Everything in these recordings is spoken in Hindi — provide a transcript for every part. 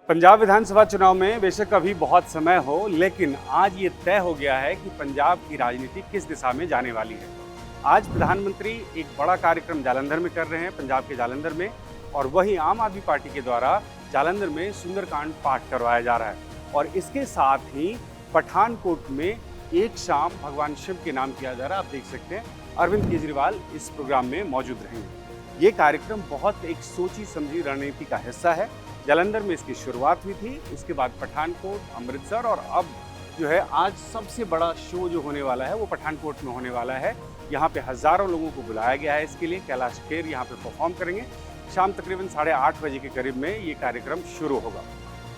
पंजाब विधानसभा चुनाव में बेशक अभी बहुत समय हो, लेकिन आज ये तय हो गया है कि पंजाब की राजनीति किस दिशा में जाने वाली है। आज प्रधानमंत्री एक बड़ा कार्यक्रम जालंधर में कर रहे हैं, पंजाब के जालंधर में, और वहीं आम आदमी पार्टी के द्वारा जालंधर में सुंदरकांड पाठ करवाया जा रहा है। और इसके साथ ही पठानकोट में एक शाम भगवान शिव के नाम किया जा रहा है। आप देख सकते हैं अरविंद केजरीवाल इस प्रोग्राम में मौजूद रहेंगे। ये कार्यक्रम बहुत एक सोची समझी रणनीति का हिस्सा है। जालंधर में इसकी शुरुआत हुई थी, उसके बाद पठानकोट, अमृतसर, और अब जो है आज सबसे बड़ा शो जो होने वाला है वो पठानकोट में होने वाला है। यहाँ पे हज़ारों लोगों को बुलाया गया है इसके लिए। कैलाश खेर यहाँ पे परफॉर्म करेंगे। शाम तकरीबन 8:30 बजे के करीब में ये कार्यक्रम शुरू होगा।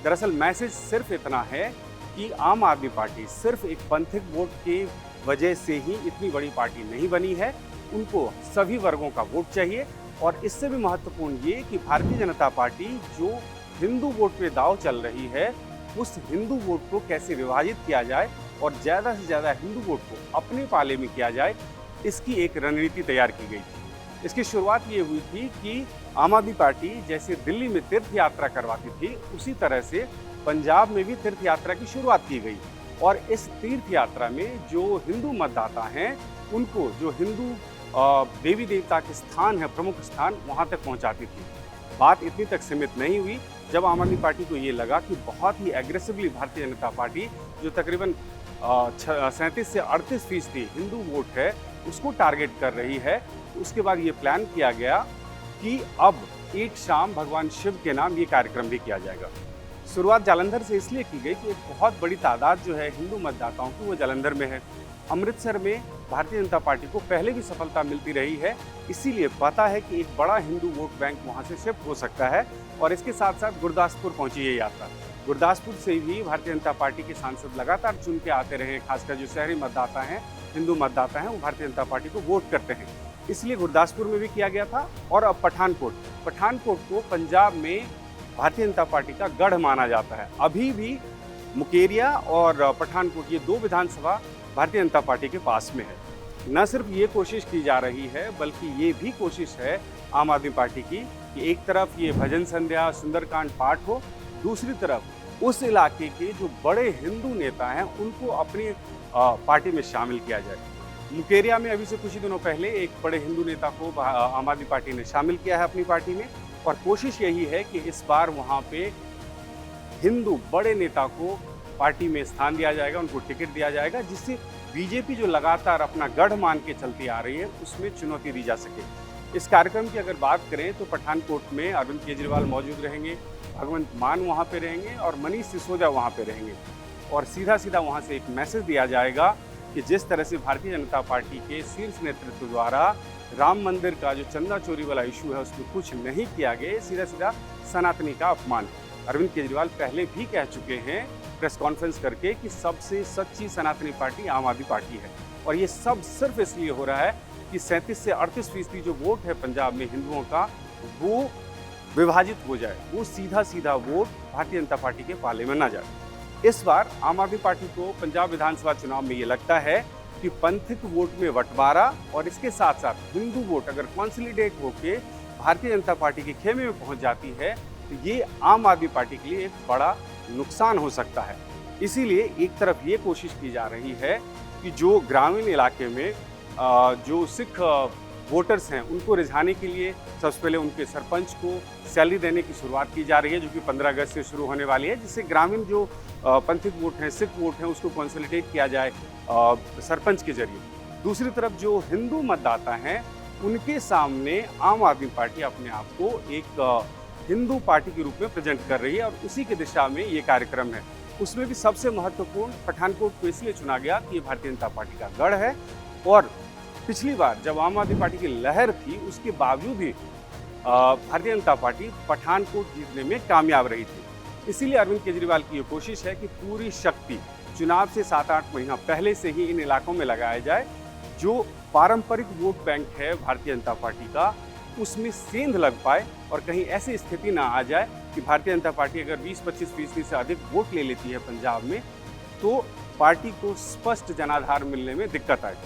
दरअसल मैसेज सिर्फ इतना है कि आम आदमी पार्टी सिर्फ एक पंथिक वोट की वजह से ही इतनी बड़ी पार्टी नहीं बनी है। उनको सभी वर्गों का वोट चाहिए, और इससे भी महत्वपूर्ण ये कि भारतीय जनता पार्टी जो हिंदू वोट पे दांव चल रही है, उस हिंदू वोट को कैसे विभाजित किया जाए और ज़्यादा से ज़्यादा हिंदू वोट को अपने पाले में किया जाए, इसकी एक रणनीति तैयार की गई थी। इसकी शुरुआत ये हुई थी कि आम आदमी पार्टी जैसे दिल्ली में तीर्थ यात्रा करवाती थी, उसी तरह से पंजाब में भी तीर्थ यात्रा की शुरुआत की गई। और इस तीर्थ यात्रा में जो हिंदू मतदाता हैं, उनको जो हिंदू देवी देवता के स्थान है, प्रमुख स्थान, वहाँ तक पहुँचाती थी। बात इतनी तक सीमित नहीं हुई। जब आम आदमी पार्टी को ये लगा कि बहुत ही एग्रेसिवली भारतीय जनता पार्टी जो तकरीबन 37 से 38% हिंदू वोट है उसको टारगेट कर रही है, तो उसके बाद ये प्लान किया गया कि अब एक शाम भगवान शिव के नाम ये कार्यक्रम भी किया जाएगा। शुरुआत जालंधर से इसलिए की गई कि एक बहुत बड़ी तादाद जो है हिंदू मतदाताओं की वो जालंधर में है। अमृतसर में भारतीय जनता पार्टी को पहले भी सफलता मिलती रही है, इसीलिए पता है कि एक बड़ा हिंदू वोट बैंक वहां से शिफ्ट हो सकता है। और इसके साथ साथ गुरदासपुर पहुंची ये यात्रा। गुरदासपुर से भी भारतीय जनता पार्टी के सांसद लगातार चुन के आते रहे। खासकर जो शहरी मतदाता हैं, हिंदू मतदाता हैं, वो भारतीय जनता पार्टी को वोट करते हैं, इसलिए गुरदासपुर में भी किया गया था। और अब पठानकोट को पंजाब में भारतीय जनता पार्टी का गढ़ माना जाता है। अभी भी मुकेरिया और पठानकोट, ये 2 विधानसभा भारतीय जनता पार्टी के पास में है। न सिर्फ ये कोशिश की जा रही है, बल्कि ये भी कोशिश है आम आदमी पार्टी की कि एक तरफ ये भजन संध्या, सुंदरकांड पाठ हो, दूसरी तरफ उस इलाके के जो बड़े हिंदू नेता हैं उनको अपनी पार्टी में शामिल किया जाए। मुकेरिया में अभी से कुछ ही दिनों पहले एक बड़े हिंदू नेता को आम आदमी पार्टी ने शामिल किया है अपनी पार्टी में, और कोशिश यही है कि इस बार वहाँ पे हिंदू बड़े नेता को पार्टी में स्थान दिया जाएगा, उनको टिकट दिया जाएगा, जिससे बीजेपी जो लगातार अपना गढ़ मान के चलती आ रही है उसमें चुनौती दी जा सके। इस कार्यक्रम की अगर बात करें तो पठानकोट में अरविंद केजरीवाल मौजूद रहेंगे, भगवंत मान वहाँ पे रहेंगे और मनीष सिसोदिया वहाँ पे रहेंगे। और सीधा वहाँ से एक मैसेज दिया जाएगा कि जिस तरह से भारतीय जनता पार्टी के शीर्ष नेतृत्व द्वारा राम मंदिर का जो चंदा चोरी वाला इशू है उसमें कुछ नहीं किया गया, सीधा सनातनी का अपमान। अरविंद केजरीवाल पहले भी कह चुके हैं प्रेस कॉन्फ्रेंस करके कि सबसे सच्ची सनातनी पार्टी आम आदमी पार्टी है। और ये सब सिर्फ इसलिए हो रहा है कि 37 से 38% जो वोट है पंजाब में हिंदुओं का, वो विभाजित हो जाए, वो सीधा वोट भारतीय जनता पार्टी के पाले में ना जाए। इस बार आम आदमी पार्टी को पंजाब विधानसभा चुनाव में ये लगता है कि पंथिक वोट में बंटवारा और इसके साथ साथ हिंदू वोट अगर कंसोलिडेट होकर भारतीय जनता पार्टी के खेमे में पहुंच जाती है, तो ये आम आदमी पार्टी के लिए एक बड़ा नुकसान हो सकता है। इसीलिए एक तरफ ये कोशिश की जा रही है कि जो ग्रामीण इलाके में जो सिख वोटर्स हैं उनको रिझाने के लिए सबसे पहले उनके सरपंच को सैलरी देने की शुरुआत की जा रही है, जो कि 15 अगस्त से शुरू होने वाली है, जिससे ग्रामीण जो पंथिक वोट हैं, सिख वोट हैं, उसको कंसोलिडेट किया जाए सरपंच के जरिए। दूसरी तरफ जो हिंदू मतदाता हैं उनके सामने आम आदमी पार्टी अपने आप को एक हिंदू पार्टी के रूप में प्रेजेंट कर रही है, और उसी की दिशा में ये कार्यक्रम है। उसमें भी सबसे महत्वपूर्ण पठानकोट को इसलिए चुना गया कि ये भारतीय जनता पार्टी का गढ़ है, और पिछली बार जब आम आदमी पार्टी की लहर थी उसके बावजूद भी भारतीय जनता पार्टी पठानकोट जीतने में कामयाब रही थी। इसीलिए अरविंद केजरीवाल की ये कोशिश है कि पूरी शक्ति चुनाव से 7-8 महीना पहले से ही इन इलाकों में लगाया जाए। जो पारंपरिक वोट बैंक है भारतीय जनता पार्टी का, उसमें सेंध लग पाए और कहीं ऐसी स्थिति ना आ जाए कि भारतीय जनता पार्टी अगर 20-25% से अधिक वोट ले लेती है पंजाब में, तो पार्टी को स्पष्ट जनाधार मिलने में दिक्कत आए।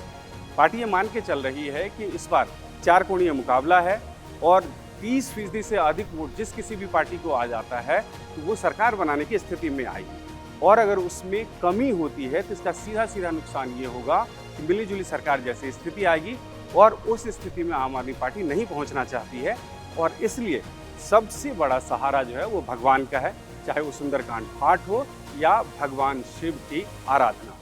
पार्टी ये मान के चल रही है कि इस बार 4 कोणीय मुकाबला है और 30% से अधिक वोट जिस किसी भी पार्टी को आ जाता है तो वो सरकार बनाने की स्थिति में आएगी। और अगर उसमें कमी होती है तो इसका सीधा सीधा नुकसान ये होगा कि मिलीजुली सरकार जैसी स्थिति आएगी और उस स्थिति में आम आदमी पार्टी नहीं पहुंचना चाहती है। और इसलिए सबसे बड़ा सहारा जो है वो भगवान का है, चाहे वो सुंदरकांड पाठ हो या भगवान शिव की आराधना।